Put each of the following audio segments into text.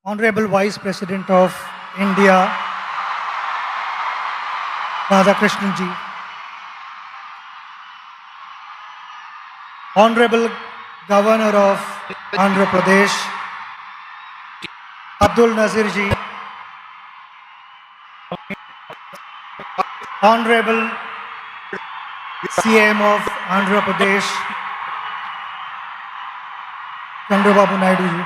Honorable Vice President of India, Radhakrishnan ji, Honorable Governor of Andhra Pradesh, Abdul Nazir ji, Honorable CM of Andhra Pradesh, Chandrababu Naidu ji,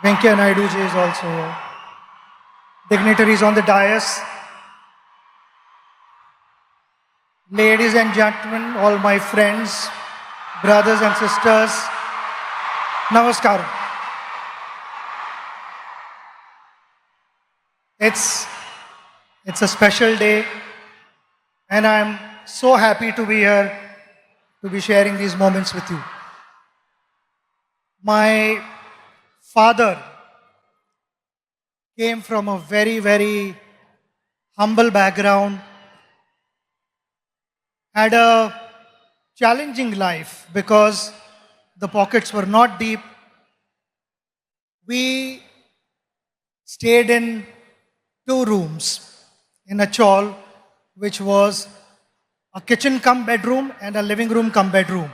Venkaiah Naidu ji is also here. Dignitaries on the dais, ladies and gentlemen, all my friends, brothers and sisters, namaskaram. It's a special day, and I'm so happy to be here to be sharing these moments with you. My father came from a very, very humble background, had a challenging life because the pockets were not deep. We stayed in 2 rooms in a chawl, which was a kitchen cum bedroom and a living room cum bedroom.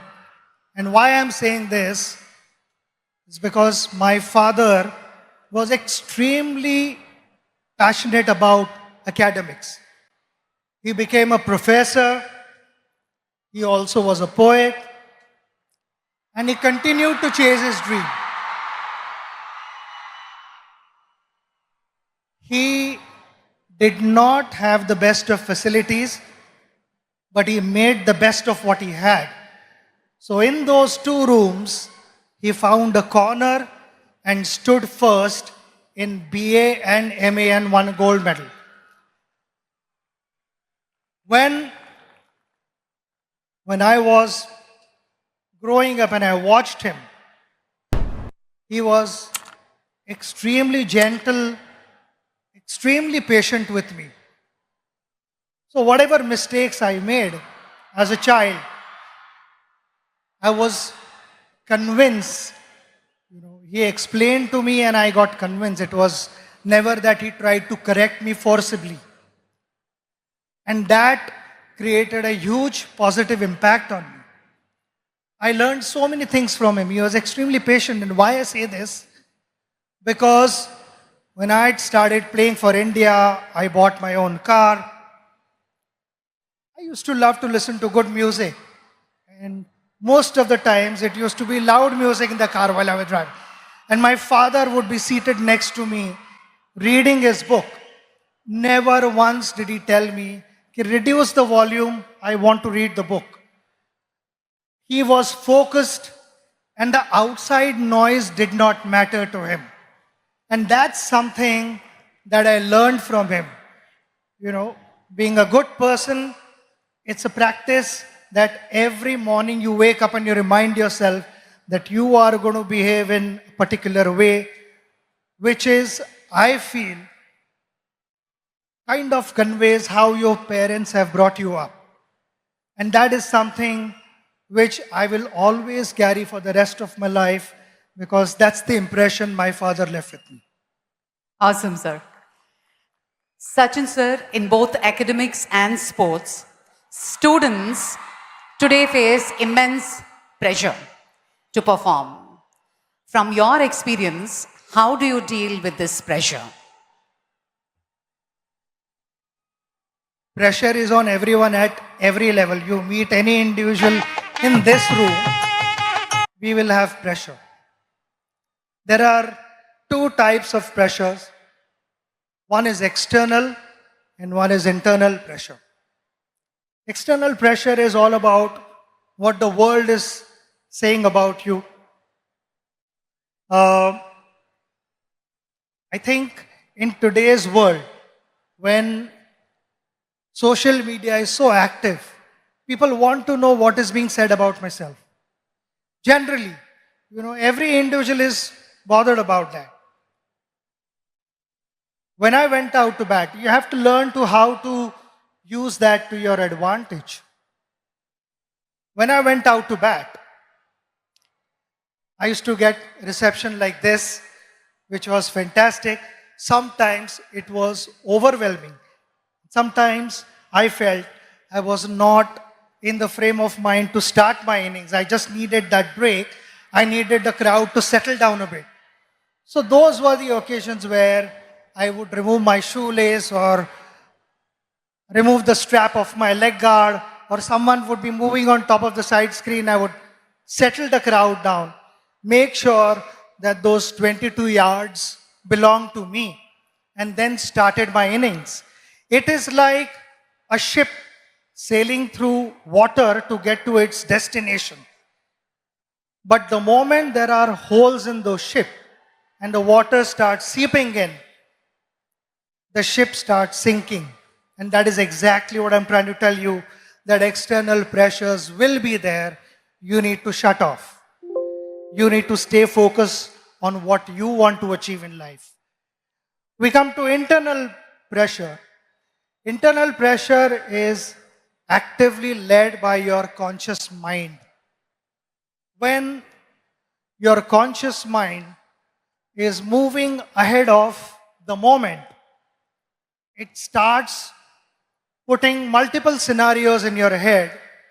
And why I'm saying this is because my father was extremely passionate about academics. He became a professor, he also was a poet, and he continued to chase his dream. He did not have the best of facilities, but he made the best of what he had. So in those 2 rooms, he found a corner and stood first in BA and MA and won a gold medal. When I was growing up and I watched him, he was extremely gentle, extremely patient with me. So whatever mistakes I made as a child, I was convinced, he explained to me and I got convinced. It was never that he tried to correct me forcibly. And that created a huge positive impact on me. I learned so many things from him. He was extremely patient. And why I say this? Because when I had started playing for India, I bought my own car. I used to love to listen to good music. And most of the times it used to be loud music in the car while I was driving. And my father would be seated next to me, reading his book. Never once did he tell me, reduce the volume, I want to read the book. He was focused and the outside noise did not matter to him. And that's something that I learned from him. Being a good person, it's a practice that every morning you wake up and you remind yourself that you are going to behave in a particular way, which is, I feel, kind of conveys how your parents have brought you up. And that is something which I will always carry for the rest of my life because that's the impression my father left with me. Awesome, sir. Sachin sir, in both academics and sports, students today face immense pressure to perform. From your experience, how do you deal with this pressure? Pressure is on everyone at every level. You meet any individual in this room, we will have pressure. There are 2 types of pressures. One is external and one is internal pressure. External pressure is all about what the world is saying about you. I think in today's world, when social media is so active, people want to know what is being said about myself. Generally, every individual is bothered about that. When I went out to bat, you have to learn how to use that to your advantage. When I went out to bat, I used to get reception like this, which was fantastic. Sometimes it was overwhelming. Sometimes I felt I was not in the frame of mind to start my innings. I just needed that break. I needed the crowd to settle down a bit. So those were the occasions where I would remove my shoelace or remove the strap of my leg guard, or someone would be moving on top of the side screen. I would settle the crowd down, make sure that those 22 yards belong to me, and then started my innings. It is like a ship sailing through water to get to its destination. But the moment there are holes in the ship and the water starts seeping in, the ship starts sinking. And that is exactly what I'm trying to tell you, that external pressures will be there. You need to shut off. You need to stay focused on what you want to achieve in life. We come to internal pressure. Internal pressure is actively led by your conscious mind. When your conscious mind is moving ahead of the moment, it starts putting multiple scenarios in your head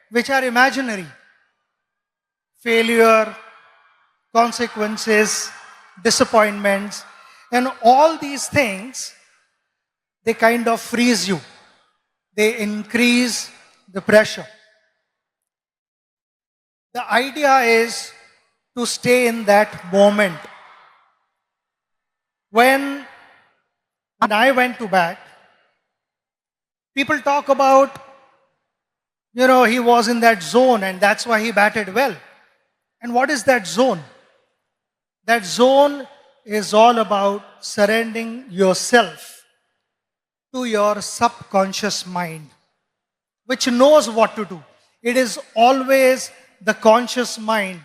which are imaginary. Failure, consequences, disappointments, and all these things, they kind of freeze you. They increase the pressure. The idea is to stay in that moment. When I went to bat, people talk about, he was in that zone and that's why he batted well. And what is that zone? That zone is all about surrendering yourself to your subconscious mind, which knows what to do. It is always the conscious mind,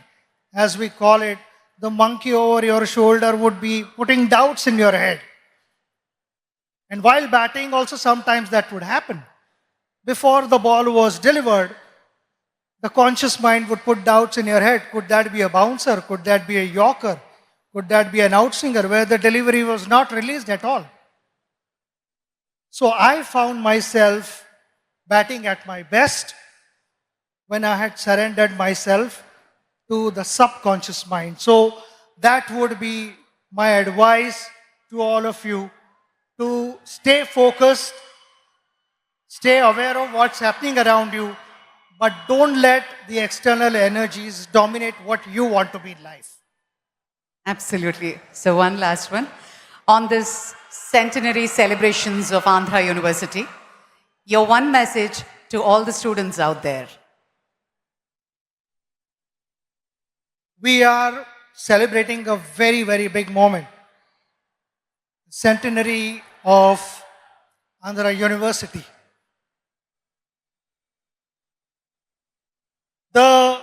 as we call it. The monkey over your shoulder would be putting doubts in your head. And while batting, also sometimes that would happen. Before the ball was delivered, the conscious mind would put doubts in your head. Could that be a bouncer? Could that be a yorker? Could that be an outswinger where the delivery was not released at all? So I found myself batting at my best when I had surrendered myself to the subconscious mind. So that would be my advice to all of you, to stay focused, stay aware of what's happening around you, but don't let the external energies dominate what you want to be in life. Absolutely. So one last one. On this centenary celebrations of Andhra University, your one message to all the students out there. We are celebrating a very, very big moment. Centenary of Andhra University. The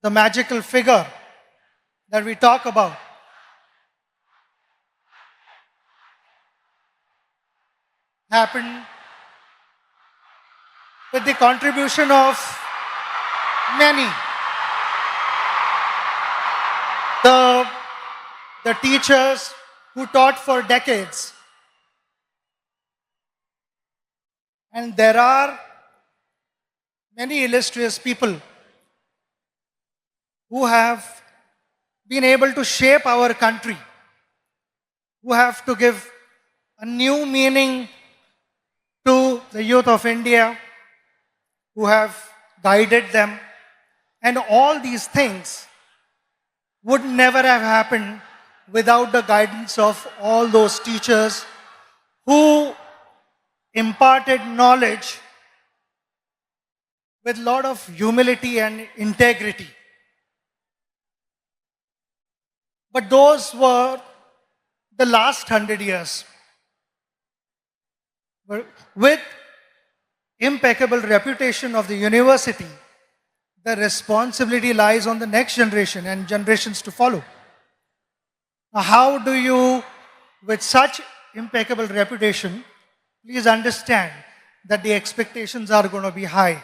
magical figure that we talk about happened with the contribution of many. The teachers who taught for decades. And there are many illustrious people who have been able to shape our country, who have to give a new meaning to the youth of India, who have guided them. And all these things would never have happened without the guidance of all those teachers who imparted knowledge with a lot of humility and integrity. But those were the last 100 years. With impeccable reputation of the university, the responsibility lies on the next generation and generations to follow. Now, how do you, with such impeccable reputation, please understand that the expectations are going to be high.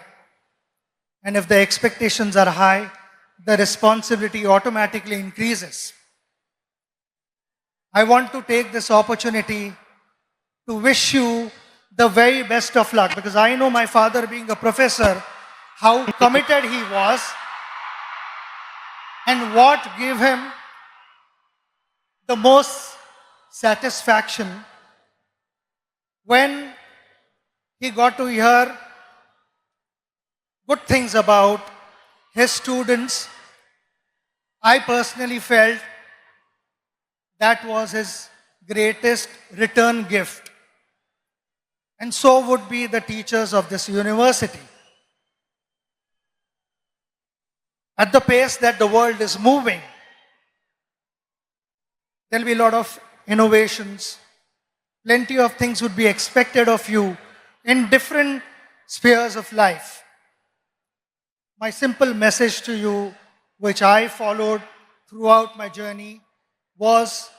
And if the expectations are high, the responsibility automatically increases. I want to take this opportunity to wish you the very best of luck, because I know my father, being a professor, how committed he was and what gave him the most satisfaction when he got to hear good things about his students. I personally felt that was his greatest return gift. And so would be the teachers of this university. At the pace that the world is moving, there will be a lot of innovations. Plenty of things would be expected of you in different spheres of life. My simple message to you, which I followed throughout my journey, was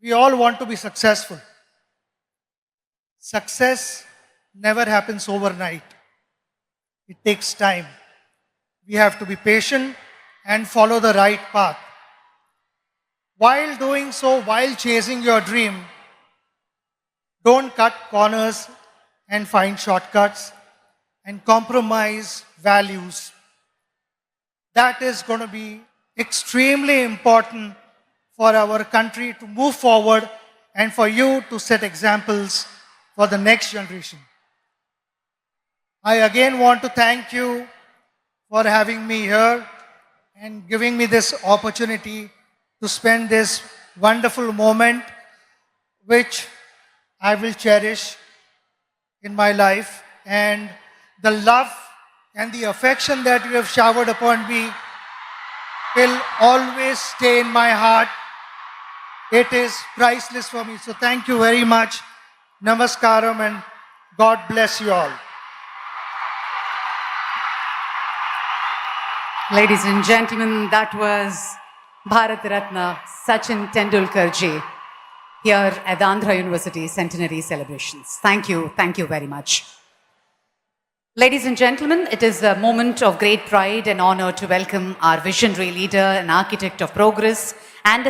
we all want to be successful. Success never happens overnight. It takes time. We have to be patient and follow the right path. While doing so, while chasing your dream, don't cut corners and find shortcuts and compromise values. That is going to be extremely important for our country to move forward and for you to set examples for the next generation. I again want to thank you for having me here and giving me this opportunity to spend this wonderful moment, which I will cherish in my life. And the love and the affection that you have showered upon me will always stay in my heart. It is priceless for me. So thank you very much. Namaskaram and God bless you all. Ladies and gentlemen, that was Bharat Ratna Sachin Tendulkar ji here at the Andhra University Centenary celebrations. Thank you very much. Ladies and gentlemen, it is a moment of great pride and honor to welcome our visionary leader and architect of progress and